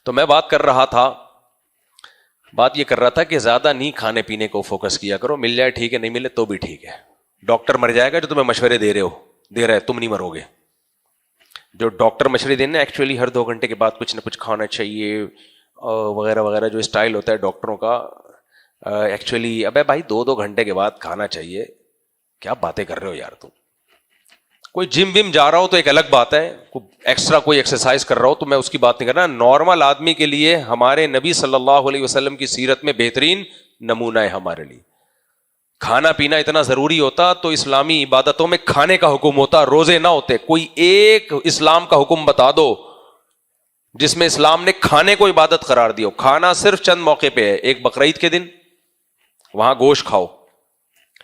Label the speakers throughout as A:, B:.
A: تو میں بات کر رہا تھا کہ زیادہ نہیں کھانے پینے کو فوکس کیا کرو، مل جائے ٹھیک ہے، نہیں ملے تو بھی ٹھیک ہے. ڈاکٹر مر جائے گا جو تمہیں مشورے دے رہے تم نہیں مرو گے. جو ڈاکٹر مشورے دینا ایکچولی ہر 2 گھنٹے کے بعد کچھ نہ کچھ کھانا چاہیے وغیرہ وغیرہ، جو اسٹائل ہوتا ہے ڈاکٹروں کا، ایکچولی ابے بھائی 2 گھنٹے کے بعد کھانا چاہیے. کیا باتیں کر رہے ہو یار تم. کوئی جم وم جا رہا ہو تو ایک الگ بات ہے، ایکسٹرا کوئی ایکسرسائز کر رہا ہو تو میں اس کی بات نہیں کر رہا. نارمل آدمی کے لیے ہمارے نبی صلی اللہ علیہ وسلم کی سیرت میں بہترین نمونہ ہے. ہمارے لیے کھانا پینا اتنا ضروری ہوتا تو اسلامی عبادتوں میں کھانے کا حکم ہوتا، روزے نہ ہوتے. کوئی ایک اسلام کا حکم بتا دو جس میں اسلام نے کھانے کو عبادت قرار دیا. کھانا صرف چند موقع پہ ہے. ایک بقرعید کے دن وہاں گوشت کھاؤ،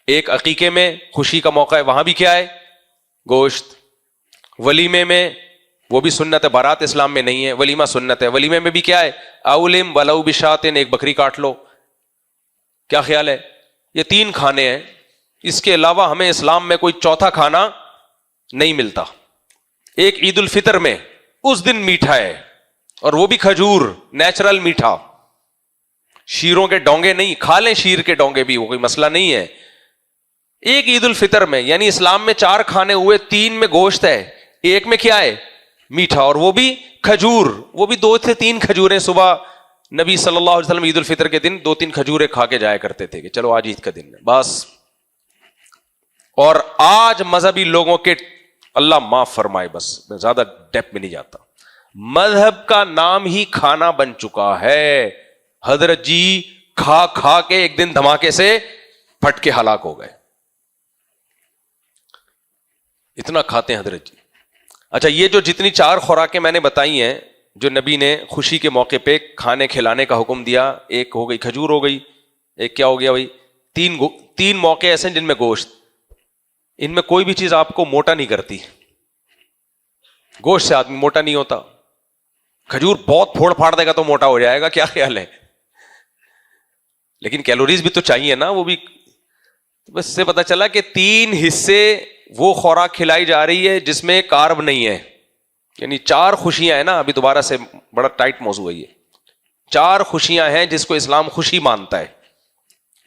A: ایک عقیقے میں خوشی کا موقع ہے وہاں بھی کیا ہے؟ گوشت. ولیمے میں وہ بھی سنت ہے، بارات اسلام میں نہیں ہے، ولیمہ سنت ہے. ولیمے میں بھی کیا ہے؟ اولم ولو بشاتن، ایک بکری کاٹ لو. کیا خیال ہے؟ یہ 3 کھانے ہیں، اس کے علاوہ ہمیں اسلام میں کوئی چوتھا کھانا نہیں ملتا. ایک عید الفطر میں اس دن میٹھا ہے، اور وہ بھی کھجور، نیچرل میٹھا. شیروں کے ڈونگے نہیں، کھا لیں شیر کے ڈونگے بھی، وہ کوئی مسئلہ نہیں ہے. ایک عید الفطر میں، یعنی اسلام میں 4 کھانے ہوئے، 3 میں گوشت ہے، ایک میں کیا ہے؟ میٹھا، اور وہ بھی کھجور. وہ بھی 2 سے 3 کھجوریں صبح نبی صلی اللہ علیہ وسلم عید الفطر کے دن 2-3 کھجوریں کھا کے جایا کرتے تھے کہ چلو آج عید کا دن ہے بس. اور آج مذہبی لوگوں کے، اللہ معاف فرمائے، بس میں زیادہ ڈیپ میں نہیں جاتا، مذہب کا نام ہی کھانا بن چکا ہے. حضرت جی کھا کھا کے ایک دن دھماکے سے پھٹ کے ہلاک ہو گئے، اتنا کھاتے ہیں حضرت جی. اچھا، یہ جو جتنی 4 خوراکیں میں نے بتائی ہیں جو نبی نے خوشی کے موقع پہ کھانے کھلانے کا حکم دیا، ایک ہو گئی کھجور، ہو گئی، ایک کیا ہو گیا بھائی؟ 3 موقع ایسے ہیں جن میں گوشت. ان میں کوئی بھی چیز آپ کو موٹا نہیں کرتی. گوشت سے آدمی موٹا نہیں ہوتا. کھجور بہت پھوڑ پھاڑ دے گا تو موٹا ہو جائے گا، کیا خیال ہے؟ لیکن کیلوریز بھی تو چاہیے نا، وہ بھی. بس سے پتا چلا کہ 3 حصے وہ خوراک کھلائی جا رہی ہے جس میں کارب نہیں ہے. یعنی 4 خوشیاں ہیں نا، ابھی دوبارہ سے بڑا ٹائٹ موضوع ہے یہ. 4 خوشیاں ہیں جس کو اسلام خوشی مانتا ہے،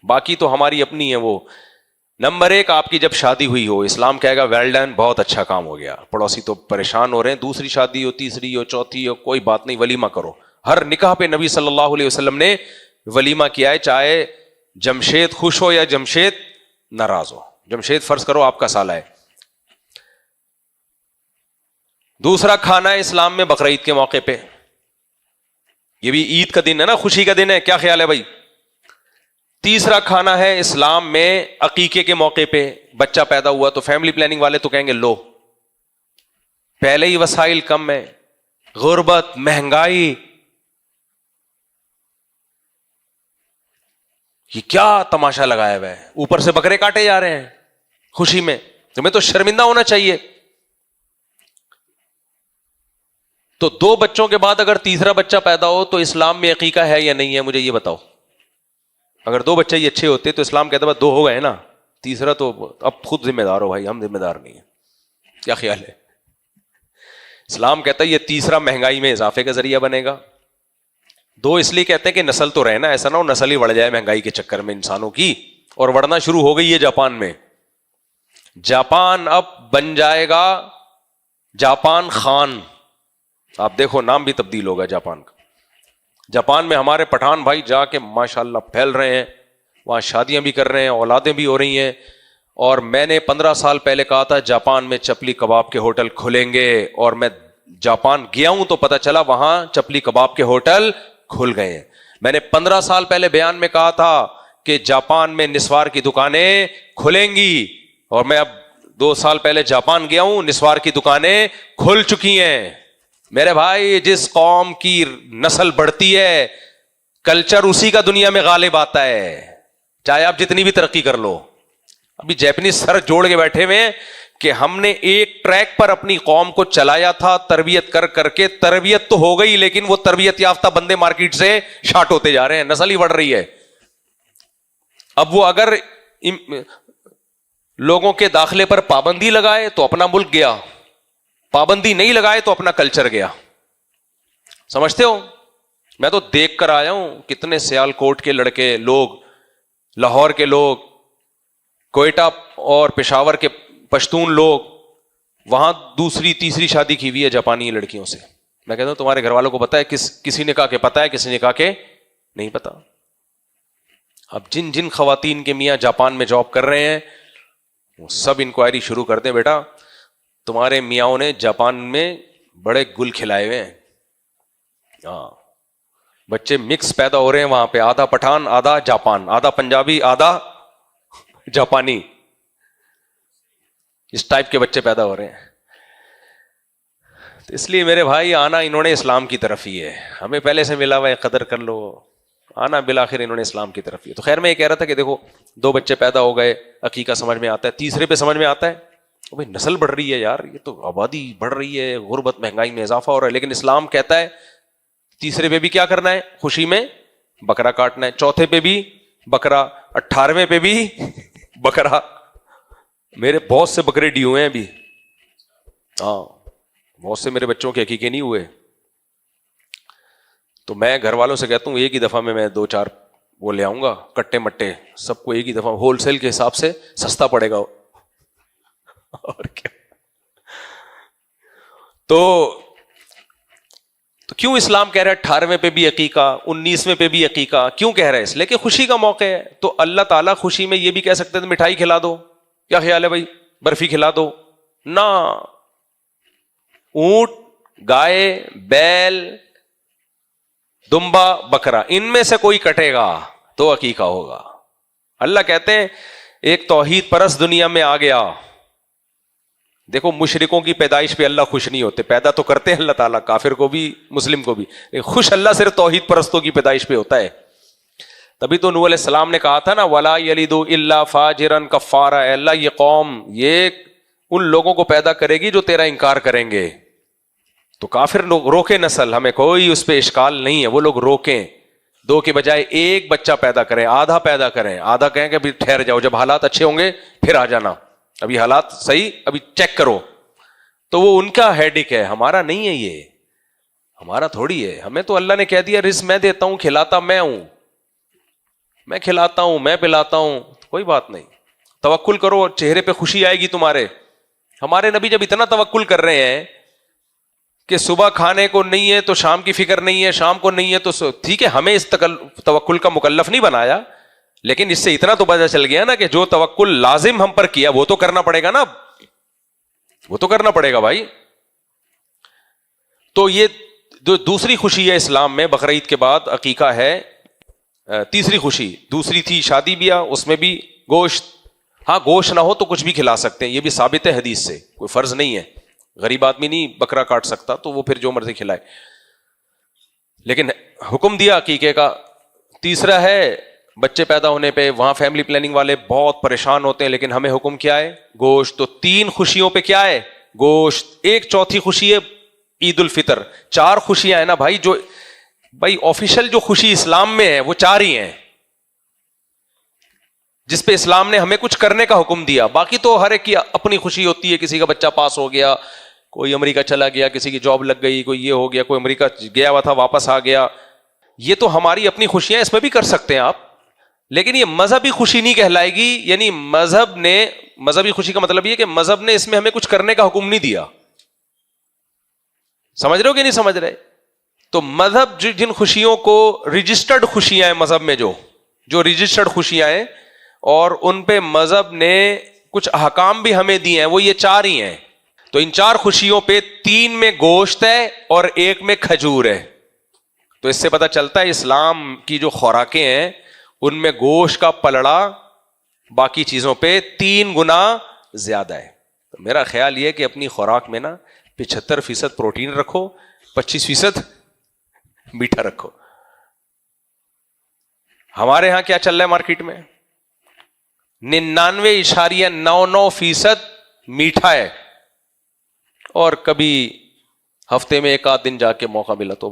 A: باقی تو ہماری اپنی ہے. وہ نمبر 1، آپ کی جب شادی ہوئی ہو، اسلام کہے گا ویل ڈن، بہت اچھا کام ہو گیا. پڑوسی تو پریشان ہو رہے ہیں، دوسری شادی ہو، تیسری ہو، چوتھی ہو، کوئی بات نہیں، ولیمہ کرو. ہر نکاح پہ نبی صلی اللہ علیہ وسلم نے ولیمہ کیا ہے، چاہے جمشید خوش ہو یا جمشید ناراض ہو. جمشید فرض کرو آپ کا سالہ ہے. دوسرا کھانا ہے اسلام میں بقرعید کے موقع پہ. یہ بھی عید کا دن ہے نا، خوشی کا دن ہے، کیا خیال ہے بھائی؟ تیسرا کھانا ہے اسلام میں عقیقے کے موقع پہ. بچہ پیدا ہوا تو فیملی پلاننگ والے تو کہیں گے لو، پہلے ہی وسائل کم ہے، غربت، مہنگائی، یہ کیا تماشا لگایا ہوا ہے، اوپر سے بکرے کاٹے جا رہے ہیں خوشی میں. تمہیں تو شرمندہ ہونا چاہیے. تو 2 بچوں کے بعد اگر تیسرا بچہ پیدا ہو تو اسلام میں عقیقہ ہے یا نہیں ہے؟ مجھے یہ بتاؤ. اگر 2 بچے ہی اچھے ہوتے تو اسلام کہتا ہے 2 ہو گئے نا، تیسرا تو اب خود ذمہ دار ہو بھائی، ہم ذمہ دار نہیں ہیں. کیا خیال ہے؟ اسلام کہتا ہے یہ تیسرا مہنگائی میں اضافے کا ذریعہ بنے گا. 2 اس لیے کہتے ہیں کہ نسل تو رہنا، ایسا نہ ہو نسل ہی بڑھ جائے مہنگائی کے چکر میں انسانوں کی. اور بڑھنا شروع ہو گئی ہے جاپان میں. جاپان اب بن جائے گا جاپان خان. آپ دیکھو نام بھی تبدیل ہوگا جاپان کا. جاپان میں ہمارے پٹھان بھائی جا کے ماشاءاللہ پھیل رہے ہیں، وہاں شادیاں بھی کر رہے ہیں، اولادیں بھی ہو رہی ہیں. اور میں نے 15 سال پہلے کہا تھا جاپان میں چپلی کباب کے ہوٹل کھلیں گے، اور میں جاپان گیا ہوں تو پتا چلا وہاں چپلی کباب کے ہوٹل کھل گئے ہیں. میں نے 15 سال پہلے بیان میں کہا تھا کہ جاپان میں نسوار کی دکانیں کھلیں گی، اور میں اب 2 سال پہلے جاپان گیا ہوں، نسوار کی دکانیں کھل چکی ہیں. میرے بھائی جس قوم کی نسل بڑھتی ہے کلچر اسی کا دنیا میں غالب آتا ہے، چاہے آپ جتنی بھی ترقی کر لو. ابھی جیپنیز سر جوڑ کے بیٹھے ہوئے ہیں کہ ہم نے ایک ٹریک پر اپنی قوم کو چلایا تھا، تربیت کر کر کے تربیت تو ہو گئی لیکن وہ تربیت یافتہ بندے مارکیٹ سے شارٹ ہوتے جا رہے ہیں، نسل ہی بڑھ رہی ہے. اب وہ اگر لوگوں کے داخلے پر پابندی لگائے تو اپنا ملک گیا، پابندی نہیں لگائے تو اپنا کلچر گیا. سمجھتے ہو؟ میں تو دیکھ کر آیا ہوں کتنے سیال کوٹ کے لڑکے لوگ، لاہور کے لوگ، کوئٹہ اور پشاور کے پشتون لوگ، وہاں دوسری تیسری شادی کی ہوئی ہے جاپانی لڑکیوں سے. میں کہتا ہوں تمہارے گھر والوں کو پتا ہے؟ کسی نے کہا کہ پتا ہے، کسی نے کہا کہ نہیں پتا. اب جن جن خواتین کے میاں جاپان میں جاب کر رہے ہیں وہ سب انکوائری شروع کر دیں، بیٹا تمہارے میاں نے جاپان میں بڑے گل کھلائے ہوئے ہیں. ہاں، بچے مکس پیدا ہو رہے ہیں وہاں پہ، آدھا پٹھان آدھا جاپان، آدھا پنجابی آدھا جاپانی، اس ٹائپ کے بچے پیدا ہو رہے ہیں. تو اس لیے میرے بھائی آنا انہوں نے اسلام کی طرف ہی ہے، ہمیں پہلے سے ملا ہوا ہے، قدر کر لو. آنا بالآخر انہوں نے اسلام کی طرف ہی ہے. تو خیر میں یہ کہہ رہا تھا کہ دیکھو 2 بچے پیدا ہو گئے، عقیقہ سمجھ میں آتا ہے، تیسرے پہ سمجھ میں آتا ہے بھائی نسل بڑھ رہی ہے یار، یہ تو آبادی بڑھ رہی ہے، غربت مہنگائی میں اضافہ ہو رہا ہے، لیکن اسلام کہتا ہے تیسرے پہ بھی کیا کرنا ہے؟ خوشی میں بکرا کاٹنا ہے، چوتھے پہ بھی بکرا، 18ویں پہ بھی بکرا. میرے بہت سے بکرے ڈی ہوئے ہیں ابھی. ہاں، بہت سے میرے بچوں کے عقیقے نہیں ہوئے. تو میں گھر والوں سے کہتا ہوں ایک ہی دفعہ میں 2-4 وہ لے آؤں گا کٹے مٹے، سب کو ایک ہی دفعہ ہول سیل کے حساب سے سستا پڑے گا. اور کیا. تو کیوں اسلام کہہ رہا ہے 18ویں پہ بھی عقیقہ، 19ویں پہ بھی عقیقہ؟ کیوں کہہ رہا ہے؟ اس لیے کہ خوشی کا موقع ہے. تو اللہ تعالیٰ خوشی میں یہ بھی کہہ سکتے تھے مٹھائی کھلا دو، کیا خیال ہے بھائی، برفی کھلا دو. نہ، اونٹ، گائے، بیل، دمبا، بکرا، ان میں سے کوئی کٹے گا تو عقیقہ ہوگا. اللہ کہتے ہیں ایک توحید پرست دنیا میں آ گیا. دیکھو مشرکوں کی پیدائش پہ اللہ خوش نہیں ہوتے، پیدا تو کرتے ہیں اللہ تعالیٰ کافر کو بھی مسلم کو بھی، خوش اللہ صرف توحید پرستوں کی پیدائش پہ ہوتا ہے. تبھی تو نوح علیہ السلام نے کہا تھا نا وَلَا يَلِدُ إِلَّا فَاجِرًا كَفَّارًا، اے اللہ یہ قوم یہ ان لوگوں کو پیدا کرے گی جو تیرا انکار کریں گے. تو کافر لوگ روکے نسل، ہمیں کوئی اس پہ اشکال نہیں ہے، وہ لوگ روکیں، 2 کے بجائے 1 بچہ پیدا کریں، آدھا پیدا کریں، آدھا کہیں کہ ابھی ٹھہر جاؤ، جب حالات اچھے ہوں گے پھر آ جانا، ابھی حالات صحیح، ابھی چیک کرو. تو وہ ان کا ہیڈک ہے، ہمارا نہیں ہے، یہ ہمارا تھوڑی ہے. ہمیں تو اللہ نے کہہ دیا رزق میں دیتا ہوں، کھلاتا میں ہوں، میں کھلاتا ہوں، میں پلاتا ہوں، کوئی بات نہیں. توکل کرو، چہرے پہ خوشی آئے گی تمہارے. ہمارے نبی جب اتنا توکل کر رہے ہیں کہ صبح کھانے کو نہیں ہے تو شام کی فکر نہیں ہے، شام کو نہیں ہے تو ٹھیک ہے، ہمیں اس توکل کا مکلف نہیں بنایا، لیکن اس سے اتنا تو پتہ چل گیا نا کہ جو توکل لازم ہم پر کیا وہ تو کرنا پڑے گا نا، وہ تو کرنا پڑے گا بھائی. تو یہ دوسری خوشی ہے اسلام میں، بقرعید کے بعد عقیقہ ہے. تیسری خوشی، دوسری تھی شادی بیاہ، اس میں بھی گوشت. ہاں گوشت نہ ہو تو کچھ بھی کھلا سکتے ہیں، یہ بھی ثابت ہے حدیث سے، کوئی فرض نہیں ہے. غریب آدمی نہیں بکرا کاٹ سکتا تو وہ پھر جو مرضی کھلائے، لیکن حکم دیا عقیقے کا. تیسرا ہے بچے پیدا ہونے پہ وہاں فیملی پلاننگ والے بہت پریشان ہوتے ہیں، لیکن ہمیں حکم کیا ہے؟ گوشت. تو 3 خوشیوں پہ کیا ہے؟ گوشت. ایک چوتھی خوشی ہے عید الفطر. 4 خوشیاں ہیں نا بھائی، جو بھائی آفیشل جو خوشی اسلام میں ہے وہ 4 ہی ہیں جس پہ اسلام نے ہمیں کچھ کرنے کا حکم دیا. باقی تو ہر ایک کی اپنی خوشی ہوتی ہے، کسی کا بچہ پاس ہو گیا، کوئی امریکہ چلا گیا، کسی کی جاب لگ گئی، کوئی یہ ہو گیا، کوئی امریکہ گیا ہوا تھا واپس آ گیا. یہ تو ہماری اپنی خوشیاں، اس میں بھی کر سکتے ہیں آپ، لیکن یہ مذہبی خوشی نہیں کہلائے گی. یعنی مذہبی خوشی کا مطلب یہ کہ مذہب نے اس میں ہمیں کچھ کرنے کا حکم نہیں دیا. سمجھ رہے ہو کہ نہیں سمجھ رہے؟ تو مذہب جن خوشیوں کو رجسٹرڈ خوشیاں ہیں مذہب میں، جو رجسٹرڈ خوشیاں ہیں اور ان پہ مذہب نے کچھ احکام بھی ہمیں دیے ہیں، وہ یہ 4 ہی ہیں. تو ان 4 خوشیوں پہ 3 میں گوشت ہے اور 1 میں کھجور ہے. تو اس سے پتہ چلتا ہے اسلام کی جو خوراکیں ہیں ان میں گوشت کا پلڑا باقی چیزوں پہ 3 گنا زیادہ ہے. تو میرا خیال یہ کہ اپنی خوراک میں نا 75% پروٹین رکھو، 25% میٹھا رکھو. ہمارے ہاں کیا چل رہا ہے مارکیٹ میں؟ 99.99% میٹھا ہے، اور کبھی ہفتے میں 1 آدھ دن جا کے موقع ملا تو